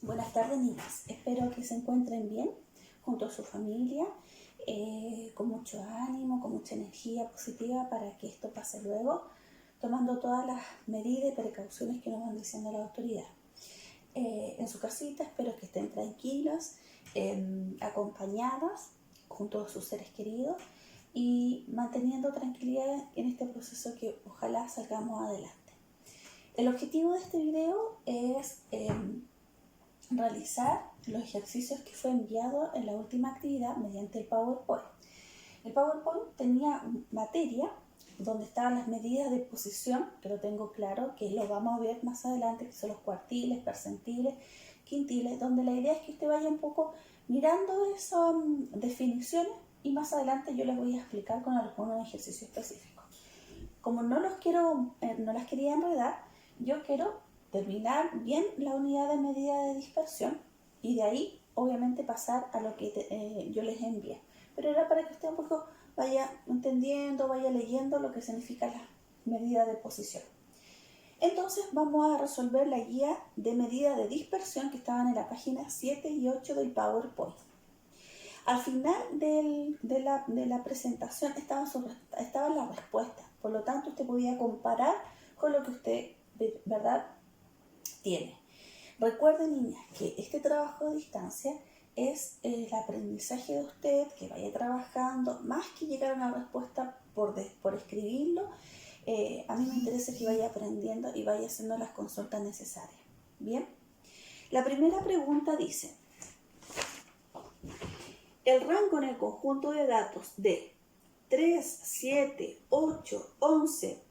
Buenas tardes, niñas. Espero que se encuentren bien junto a su familia, con mucho ánimo, con mucha energía positiva para que esto pase luego, tomando todas las medidas y precauciones que nos van diciendo la autoridad. En su casita espero que estén tranquilas, acompañadas junto a sus seres queridos y manteniendo tranquilidad en este proceso que ojalá salgamos adelante. El objetivo de este video es realizar los ejercicios que fue enviado en la última actividad mediante el PowerPoint. El PowerPoint tenía materia donde estaban las medidas de posición, que lo tengo claro, que lo vamos a ver más adelante, que son los cuartiles, percentiles, quintiles, donde la idea es que usted vaya un poco mirando esas definiciones y más adelante yo les voy a explicar con algunos ejercicios específicos. Como no las quería enredar, yo quiero terminar bien la unidad de medida de dispersión y de ahí obviamente pasar a lo que yo les envié. Pero era para que usted un poco vaya entendiendo, vaya leyendo lo que significa la medida de posición. Entonces vamos a resolver la guía de medida de dispersión que estaban en la página 7 y 8 del PowerPoint. Al final de la presentación estaban las respuestas, por lo tanto usted podía comparar con lo que usted, ¿verdad?, tiene. Recuerden, niñas, que este trabajo a distancia es el aprendizaje de usted, que vaya trabajando, más que llegar a una respuesta por escribirlo. A mí me interesa que vaya aprendiendo y vaya haciendo las consultas necesarias. Bien, la primera pregunta dice: el rango en el conjunto de datos de 3, 7, 8, 11,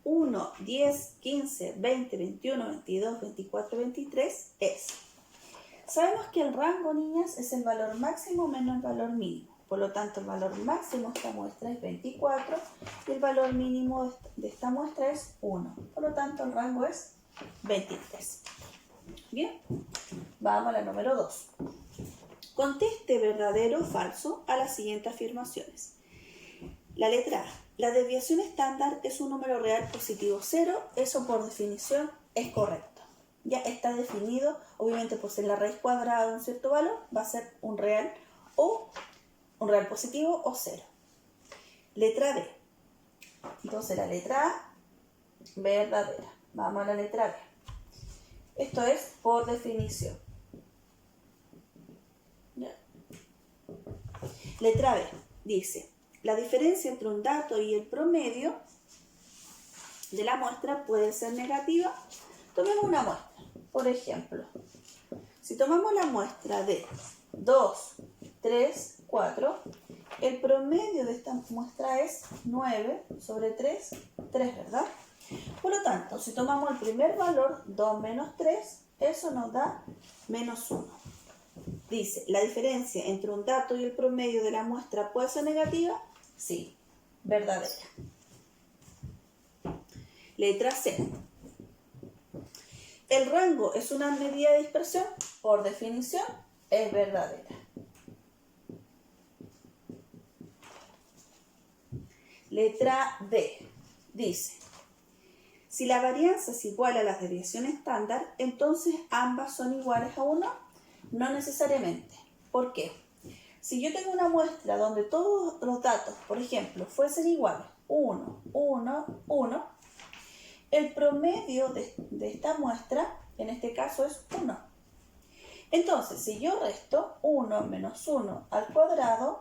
1, 10, 15, 20, 21, 22, 24, 23 es. Sabemos que el rango, niñas, es el valor máximo menos el valor mínimo. Por lo tanto, el valor máximo de esta muestra es 24 y el valor mínimo de esta muestra es 1. Por lo tanto, el rango es 23. Bien, vamos a la número 2. Conteste verdadero o falso a las siguientes afirmaciones. La letra A. La desviación estándar es un número real positivo 0. Eso por definición es correcto. Ya está definido, obviamente por ser la raíz cuadrada de un cierto valor, va a ser un real positivo o 0. Letra B. Entonces la letra A, verdadera. Vamos a la letra B. Esto es por definición. ¿Ya? Letra B dice: la diferencia entre un dato y el promedio de la muestra puede ser negativa. Tomemos una muestra. Por ejemplo, si tomamos la muestra de 2, 3, 4, el promedio de esta muestra es 9 sobre 3, 3, ¿verdad? Por lo tanto, si tomamos el primer valor, 2 menos 3, eso nos da menos 1. Dice, ¿la diferencia entre un dato y el promedio de la muestra puede ser negativa? Sí, verdadera. Letra C. ¿El rango es una medida de dispersión? Por definición, es verdadera. Letra D. Dice, si la varianza es igual a la desviación estándar, entonces ambas son iguales a 1. No necesariamente. ¿Por qué? Si yo tengo una muestra donde todos los datos, por ejemplo, fuesen iguales, 1, 1, 1, el promedio de esta muestra, en este caso, es 1. Entonces, si yo resto 1 menos 1 al cuadrado,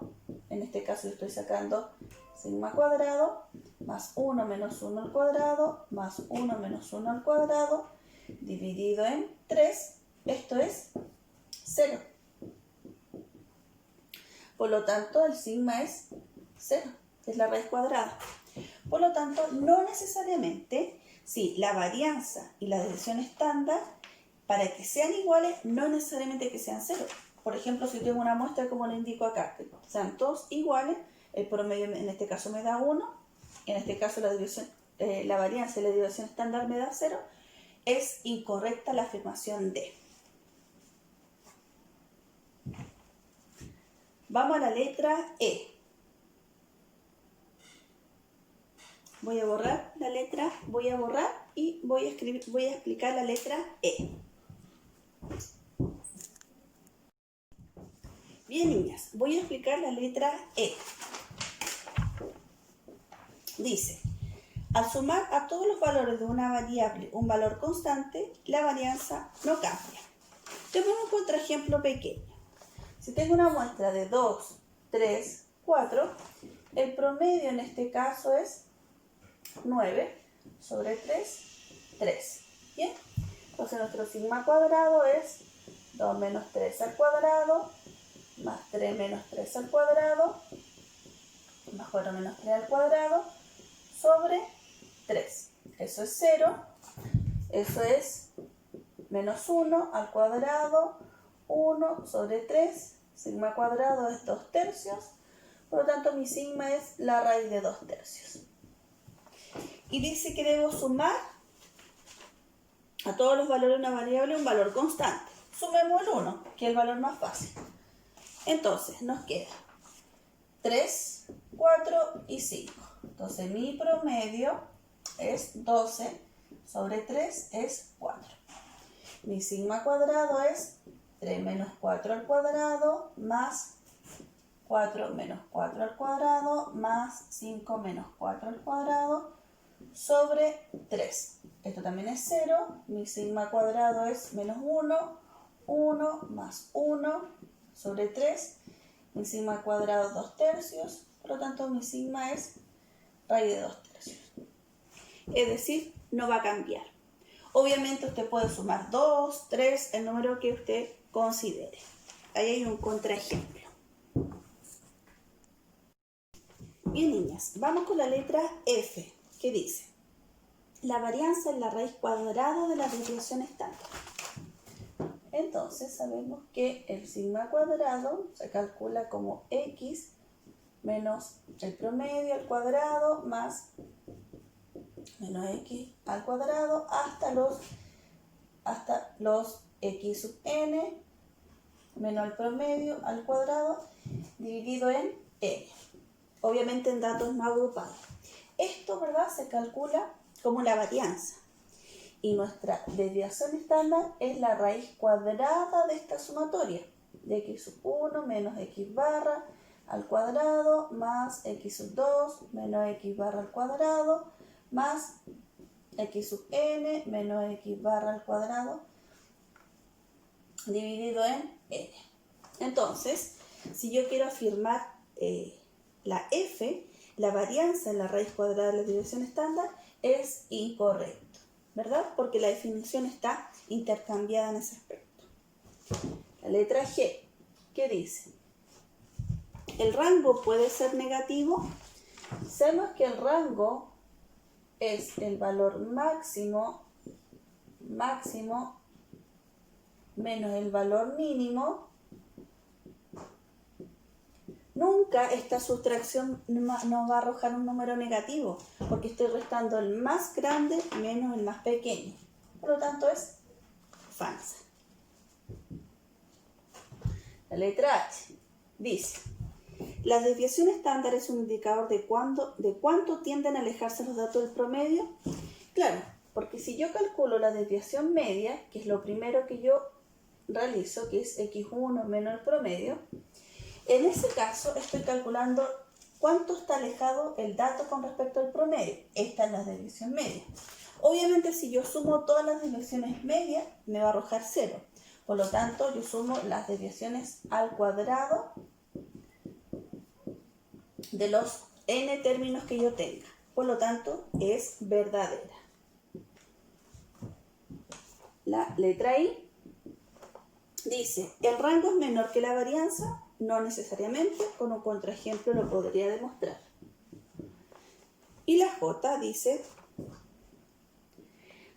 en este caso estoy sacando sigma cuadrado, más 1 menos 1 al cuadrado, más 1 menos 1 al cuadrado, dividido en 3, esto es 0. Por lo tanto, el sigma es 0, es la raíz cuadrada. Por lo tanto, no necesariamente, si la varianza y la desviación estándar, para que sean iguales, no necesariamente que sean 0. Por ejemplo, si tengo una muestra, como le indico acá, que sean todos iguales, el promedio en este caso me da 1, en este caso la varianza y la desviación estándar me da 0, es incorrecta la afirmación D. Vamos a la letra E. Voy a borrar la letra, y voy a explicar la letra E. Bien, niñas, voy a explicar la letra E. Dice, al sumar a todos los valores de una variable un valor constante, la varianza no cambia. Te pongo un contraejemplo pequeño. Si tengo una muestra de 2, 3, 4, el promedio en este caso es 9 sobre 3, 3. ¿Bien? Entonces nuestro sigma cuadrado es 2 menos 3 al cuadrado, más 3 menos 3 al cuadrado, más 4 menos 3 al cuadrado, sobre 3. Eso es 0. Eso es menos 1 al cuadrado, 1 sobre 3. Sigma cuadrado es 2 tercios. Por lo tanto, mi sigma es la raíz de 2 tercios. Y dice que debo sumar a todos los valores de una variable un valor constante. Sumemos el 1, que es el valor más fácil. Entonces, nos queda 3, 4 y 5. Entonces, mi promedio es 12 sobre 3 es 4. Mi sigma cuadrado es 3 menos 4 al cuadrado más 4 menos 4 al cuadrado más 5 menos 4 al cuadrado sobre 3. Esto también es 0. Mi sigma cuadrado es menos 1, 1 más 1 sobre 3. Mi sigma cuadrado 2 tercios. Por lo tanto, mi sigma es raíz de 2 tercios. Es decir, no va a cambiar. Obviamente usted puede sumar 2, 3, el número que usted considere. Ahí hay un contraejemplo. Bien, niñas, vamos con la letra F, que dice, la varianza es la raíz cuadrada de la desviación estándar. Entonces sabemos que el sigma cuadrado se calcula como x menos el promedio al cuadrado más menos x al cuadrado hasta los x sub n menos el promedio al cuadrado dividido en n. Obviamente en datos no agrupados. Esto, ¿verdad?, se calcula como la varianza. Y nuestra desviación estándar es la raíz cuadrada de esta sumatoria. De x sub 1 menos x barra al cuadrado más x sub 2 menos x barra al cuadrado más x sub n menos x barra al cuadrado dividido en n. Entonces, si yo quiero afirmar la f, la varianza en la raíz cuadrada de la desviación estándar, es incorrecto, ¿verdad? Porque la definición está intercambiada en ese aspecto. La letra G, ¿qué dice? ¿El rango puede ser negativo? Sabemos que el rango es el valor máximo menos el valor mínimo. Nunca esta sustracción nos va a arrojar un número negativo, porque estoy restando el más grande menos el más pequeño. Por lo tanto, es falsa. La letra H dice, la desviación estándar es un indicador de cuánto tienden a alejarse los datos del promedio. Claro, porque si yo calculo la desviación media, que es lo primero que yo realizo, que es x1 menos el promedio, en ese caso estoy calculando cuánto está alejado el dato con respecto al promedio. Esta es la desviación media. Obviamente si yo sumo todas las desviaciones medias me va a arrojar 0. Por lo tanto yo sumo las desviaciones al cuadrado de los n términos que yo tenga. Por lo tanto es verdadera. La letra I dice, el rango es menor que la varianza. No necesariamente, con un contraejemplo lo podría demostrar. Y la J dice,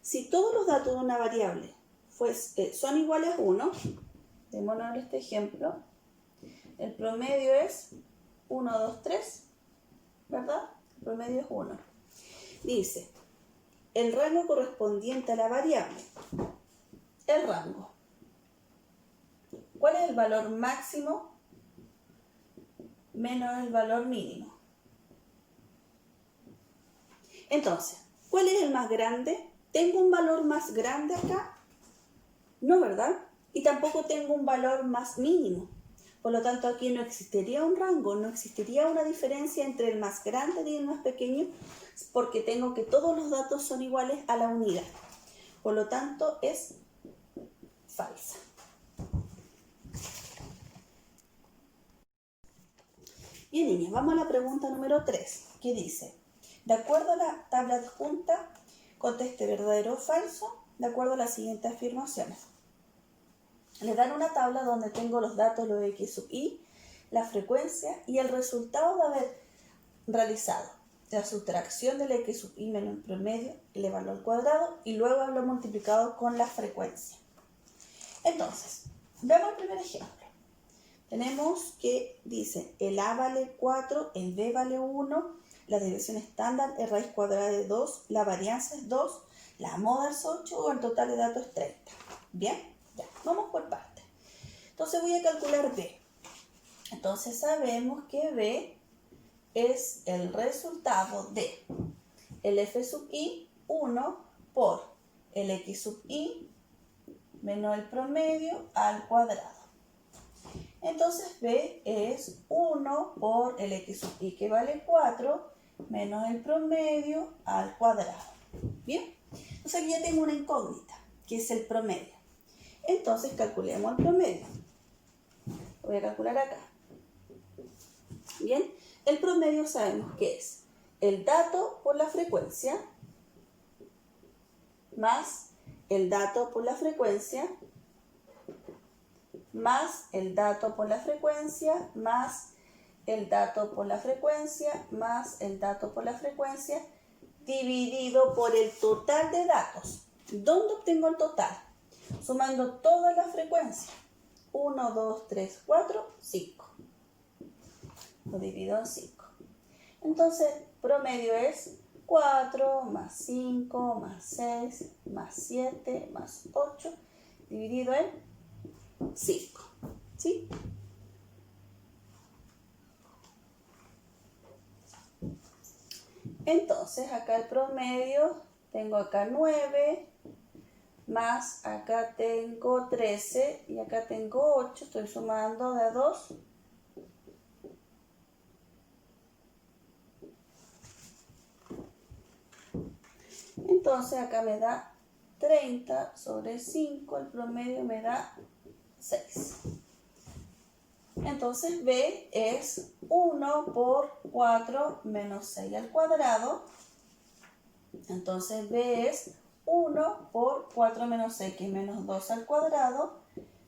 si todos los datos de una variable son iguales a 1, démonos este ejemplo, el promedio es 1, 2, 3, ¿verdad? El promedio es 1. Dice, el rango correspondiente a la variable, el rango. ¿Cuál es el valor máximo menos el valor mínimo? Entonces, ¿cuál es el más grande? ¿Tengo un valor más grande acá? No, ¿verdad? Y tampoco tengo un valor más mínimo. Por lo tanto, aquí no existiría un rango, no existiría una diferencia entre el más grande y el más pequeño, porque tengo que todos los datos son iguales a la unidad. Por lo tanto, es falsa. Bien, niñas, vamos a la pregunta número 3, que dice, de acuerdo a la tabla adjunta, conteste verdadero o falso, de acuerdo a las siguientes afirmaciones. Le dan una tabla donde tengo los datos, los x sub i, la frecuencia y el resultado de haber realizado la sustracción del x sub i menos el promedio, elevado al cuadrado y luego haberlo multiplicado con la frecuencia. Entonces, veamos el primer ejemplo. Tenemos que dice el a vale 4, el b vale 1, la desviación estándar es raíz cuadrada de 2, la varianza es 2, la moda es 8 o el total de datos es 30. ¿Bien? Ya, vamos por partes. Entonces voy a calcular b. Entonces sabemos que b es el resultado de el f sub i, 1 por el x sub i menos el promedio al cuadrado. Entonces b es 1 por el x sub i, que vale 4, menos el promedio al cuadrado. ¿Bien? Entonces aquí ya tengo una incógnita, que es el promedio. Entonces calculemos el promedio. Voy a calcular acá. Bien, el promedio sabemos que es el dato por la frecuencia más el dato por la frecuencia más el dato por la frecuencia más el dato por la frecuencia más el dato por la frecuencia dividido por el total de datos. ¿Dónde obtengo el total? Sumando todas las frecuencias. 1, 2, 3, 4, 5. Lo divido en 5. Entonces, promedio es 4 más 5 más 6 más 7 más 8 dividido en 5. ¿Sí? Entonces, acá el promedio, tengo acá 9, más acá tengo 13 y acá tengo 8, estoy sumando de a 2. Entonces acá me da 30 sobre 5, el promedio me da 6. Entonces b es 1 por 4 menos 6 al cuadrado. Entonces b es 1 por 4 menos 6, que es menos 2 al cuadrado.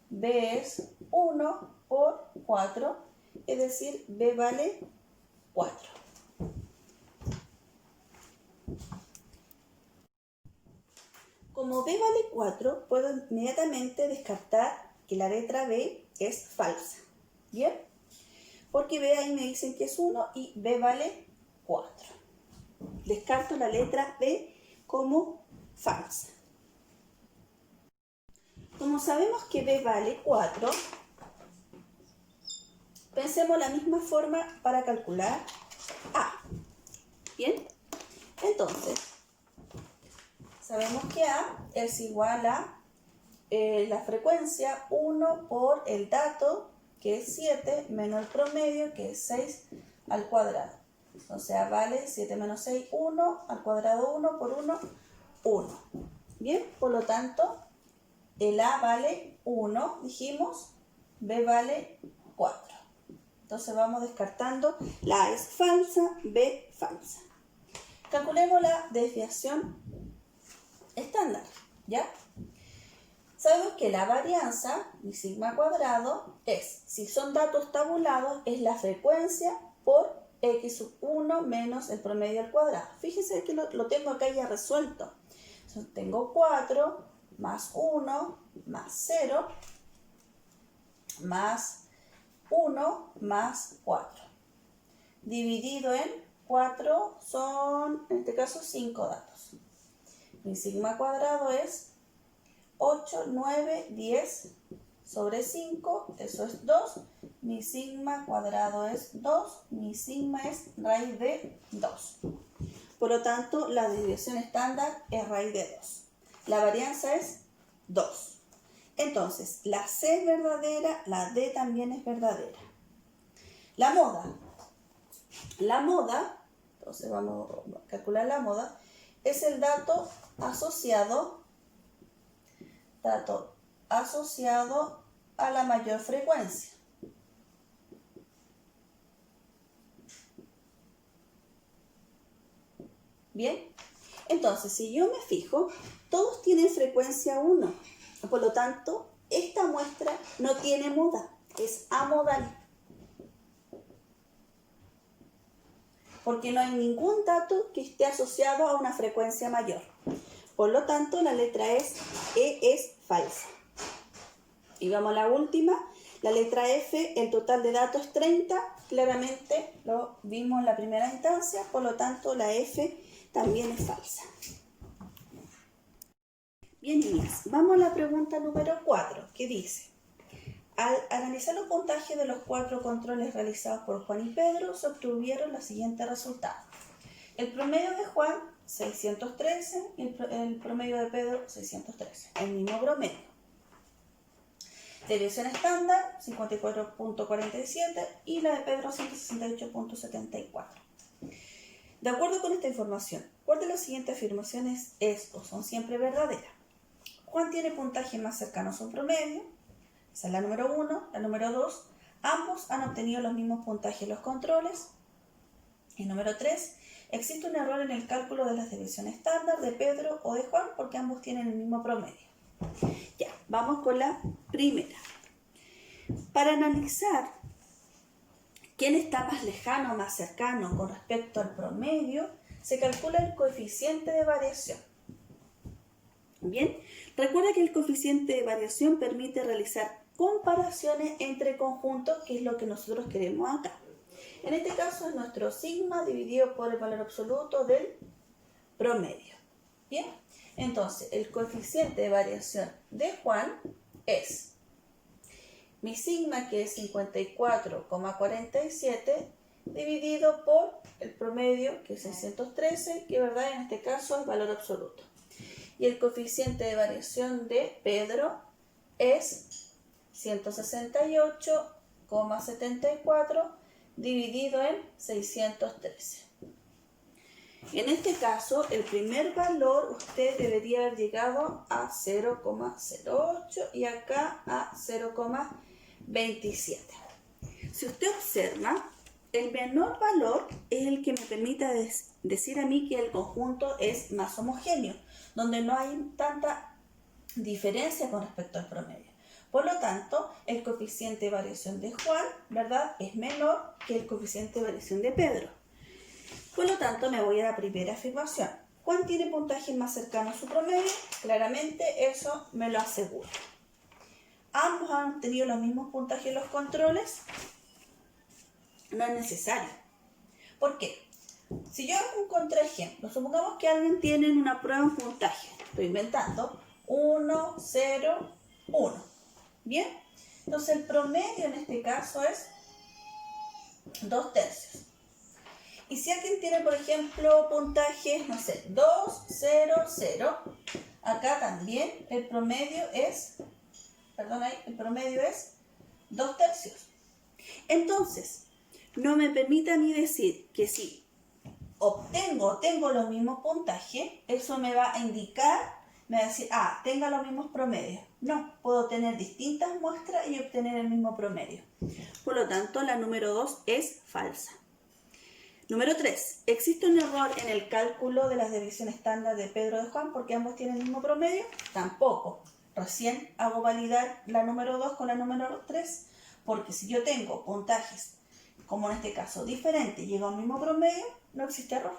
B es 1 por 4, es decir, b vale 4. Como b vale 4, puedo inmediatamente descartar que la letra b es falsa. ¿Bien? Porque b ahí me dicen que es 1 y b vale 4. Descarto la letra b como falsa. Como sabemos que b vale 4, pensemos la misma forma para calcular a. ¿Bien? Entonces, sabemos que a es igual a la frecuencia 1 por el dato, que es 7, menos el promedio, que es 6 al cuadrado. O sea, vale 7 menos 6, 1, al cuadrado 1 por 1, 1. Bien, por lo tanto, el a vale 1, dijimos, b vale 4. Entonces vamos descartando, la a es falsa, b falsa. Calculemos la desviación estándar, ¿ya? Sabemos que la varianza, mi sigma cuadrado, es, si son datos tabulados, es la frecuencia por x sub 1 menos el promedio al cuadrado. Fíjense que lo tengo acá ya resuelto. Entonces, tengo 4 más 1 más 0 más 1 más 4. Dividido en 4 son, en este caso, 5 datos. Mi sigma cuadrado es 8, 9, 10 sobre 5, eso es 2. Mi sigma cuadrado es 2, mi sigma es raíz de 2. Por lo tanto, la desviación estándar es raíz de 2. La varianza es 2. Entonces, la C es verdadera, la D también es verdadera. La moda. La moda, entonces vamos a calcular la moda, es el dato asociado a la mayor frecuencia. Bien, entonces si yo me fijo, todos tienen frecuencia 1, por lo tanto, esta muestra no tiene moda, es amodal. Porque no hay ningún dato que esté asociado a una frecuencia mayor. Por lo tanto, la letra E es falsa. Y vamos a la última, la letra F, el total de datos es 30, claramente lo vimos en la primera instancia, por lo tanto la F también es falsa. Bien, niñas, vamos a la pregunta número 4, que dice: al analizar los puntajes de los 4 controles realizados por Juan y Pedro, se obtuvieron los siguientes resultados. El promedio de Juan, 613, y el promedio de Pedro, 613, el mismo promedio. Desviación estándar, 54.47, y la de Pedro, 168.74. De acuerdo con esta información, ¿cuál de las siguientes afirmaciones es o son siempre verdaderas? Juan tiene puntaje más cercano a su promedio. Esa es la número 1. La número 2, ambos han obtenido los mismos puntajes en los controles. Y número 3, existe un error en el cálculo de las desviaciones estándar de Pedro o de Juan porque ambos tienen el mismo promedio. Ya, vamos con la primera. Para analizar quién está más lejano o más cercano con respecto al promedio, se calcula el coeficiente de variación. Bien, recuerda que el coeficiente de variación permite realizar comparaciones entre conjuntos, que es lo que nosotros queremos acá. En este caso es nuestro sigma dividido por el valor absoluto del promedio. Bien, entonces el coeficiente de variación de Juan es mi sigma, que es 54,47, dividido por el promedio, que es 613, que verdad en este caso es valor absoluto. Y el coeficiente de variación de Pedro es 168,74 dividido en 613. En este caso, el primer valor usted debería haber llegado a 0,08 y acá a 0,27. Si usted observa, el menor valor es el que me permita decir a mí que el conjunto es más homogéneo, donde no hay tanta diferencia con respecto al promedio. Por lo tanto, el coeficiente de variación de Juan, ¿verdad?, es menor que el coeficiente de variación de Pedro. Por lo tanto, me voy a la primera afirmación. Juan tiene puntaje más cercano a su promedio, claramente eso me lo asegura. Ambos han tenido los mismos puntajes en los controles, no es necesario. ¿Por qué? Si yo hago un contraejemplo, supongamos que alguien tiene una prueba en puntaje, estoy inventando, 1, 0, 1. ¿Bien? Entonces el promedio en este caso es 2/3. Y si alguien tiene, por ejemplo, puntajes, no sé, 2, 0, 0, acá también el promedio es, el promedio es 2/3. Entonces, no me permite a mí decir que si tengo los mismos puntajes, eso me va a indicar, me va a decir, tenga los mismos promedios. No, puedo tener distintas muestras y obtener el mismo promedio. Por lo tanto, la número 2 es falsa. Número 3. ¿Existe un error en el cálculo de las desviaciones estándar de Pedro y de Juan porque ambos tienen el mismo promedio? Tampoco. Recién hago validar la número 2 con la número 3, porque si yo tengo puntajes, como en este caso, diferentes, y llego al mismo promedio, no existe error.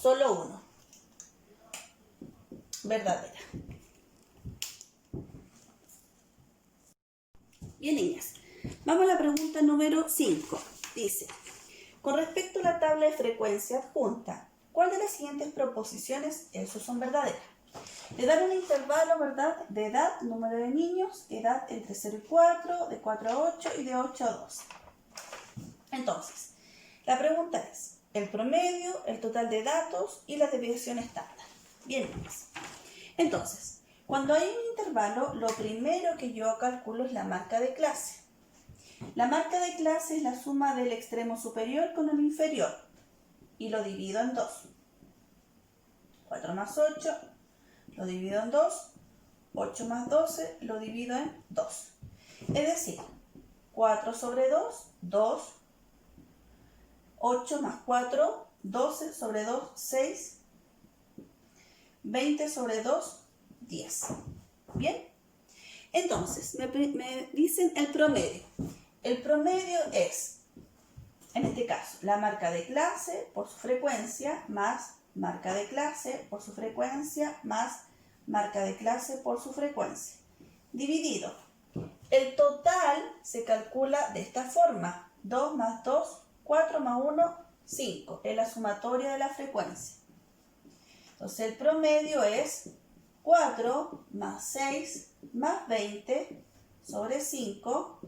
Solo uno. Verdadera. Bien, niñas. Vamos a la pregunta número 5. Dice: con respecto a la tabla de frecuencia adjunta, ¿cuál de las siguientes proposiciones son verdaderas? Le dan un intervalo, ¿verdad?, de edad, número de niños, edad entre 0 y 4, de 4 a 8 y de 8 a 12. Entonces, la pregunta es: el promedio, el total de datos y la desviación estándar. Bien, niñas. Entonces, Cuando hay un intervalo, lo primero que yo calculo es la marca de clase. La marca de clase es la suma del extremo superior con el inferior y lo divido en 2. 4 más 8 lo divido en 2, 8 más 12 lo divido en 2. Es decir, 4 sobre 2, 2, 8 más 4, 12 sobre 2, 6, 20 sobre 2, 10. ¿Bien? Entonces, me dicen el promedio. El promedio es, en este caso, la marca de clase por su frecuencia más marca de clase por su frecuencia más marca de clase por su frecuencia. Dividido. El total se calcula de esta forma. 2 más 2, 4 más 1, 5. Es la sumatoria de la frecuencia. Entonces el promedio es 4 más 6 más 20 sobre 5,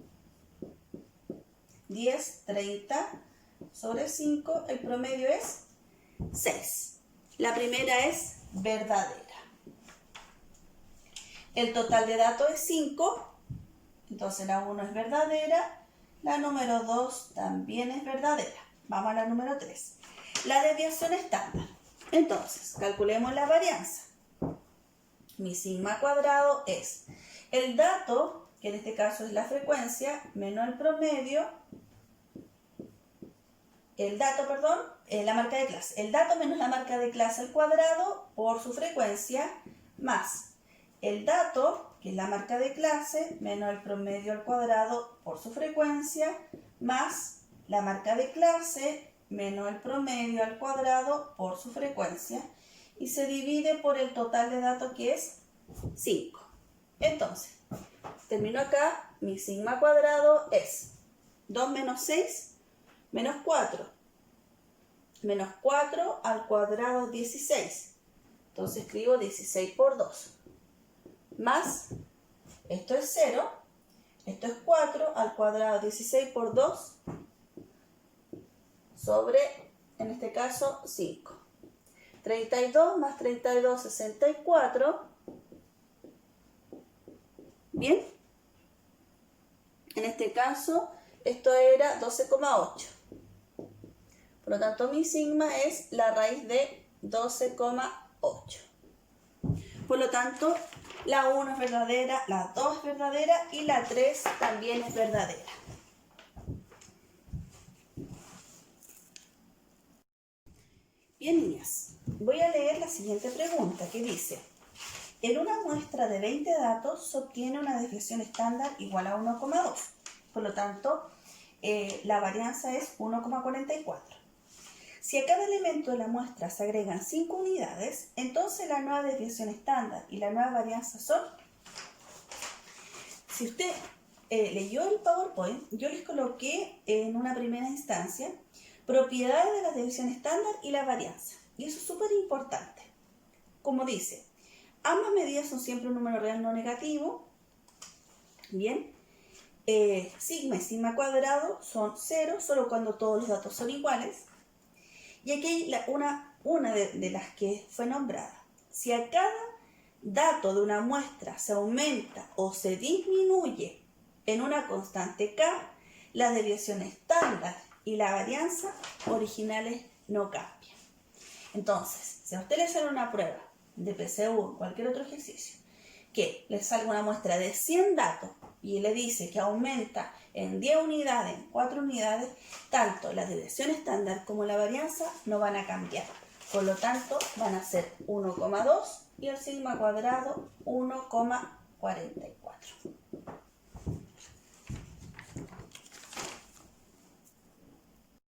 10, 30 sobre 5, el promedio es 6. La primera es verdadera. El total de datos es 5, entonces la 1 es verdadera, la número 2 también es verdadera. Vamos a la número 3. La desviación estándar. Entonces, calculemos la varianza. Mi sigma cuadrado es el dato, que en este caso es la frecuencia, menos el promedio, la marca de clase. El dato menos la marca de clase al cuadrado por su frecuencia, más el dato, que es la marca de clase, menos el promedio al cuadrado por su frecuencia, más la marca de clase, menos el promedio al cuadrado por su frecuencia, y se divide por el total de datos, que es 5. Entonces, termino acá, mi sigma cuadrado es 2 menos 6, menos 4. Menos 4 al cuadrado 16. Entonces escribo 16 por 2. Más, esto es 0, esto es 4 al cuadrado 16 por 2 sobre, en este caso, 5. 32 más 32, 64. Bien. En este caso, esto era 12,8. Por lo tanto, mi sigma es la raíz de 12,8. Por lo tanto, la 1 es verdadera, la 2 es verdadera y la 3 también es verdadera. Bien, niñas, voy a leer la siguiente pregunta que dice: en una muestra de 20 datos se obtiene una desviación estándar igual a 1,2. Por lo tanto, la varianza es 1,44. Si a cada elemento de la muestra se agregan 5 unidades, entonces la nueva desviación estándar y la nueva varianza son... Si usted leyó el PowerPoint, yo les coloqué en una primera instancia propiedades de la desviación estándar y la varianza. Y eso es súper importante. Como dice, ambas medidas son siempre un número real no negativo. Bien. Sigma y sigma cuadrado son 0 solo cuando todos los datos son iguales. Y aquí hay una de las que fue nombrada. Si a cada dato de una muestra se aumenta o se disminuye en una constante K, las desviaciones estándar y la varianza originales no cambian. Entonces, si a usted le sale una prueba de PSU o cualquier otro ejercicio, que le salga una muestra de 100 datos y le dice que aumenta en 10 unidades, en 4 unidades, tanto la desviación estándar como la varianza no van a cambiar. Por lo tanto, van a ser 1,2 y el sigma cuadrado 1,44.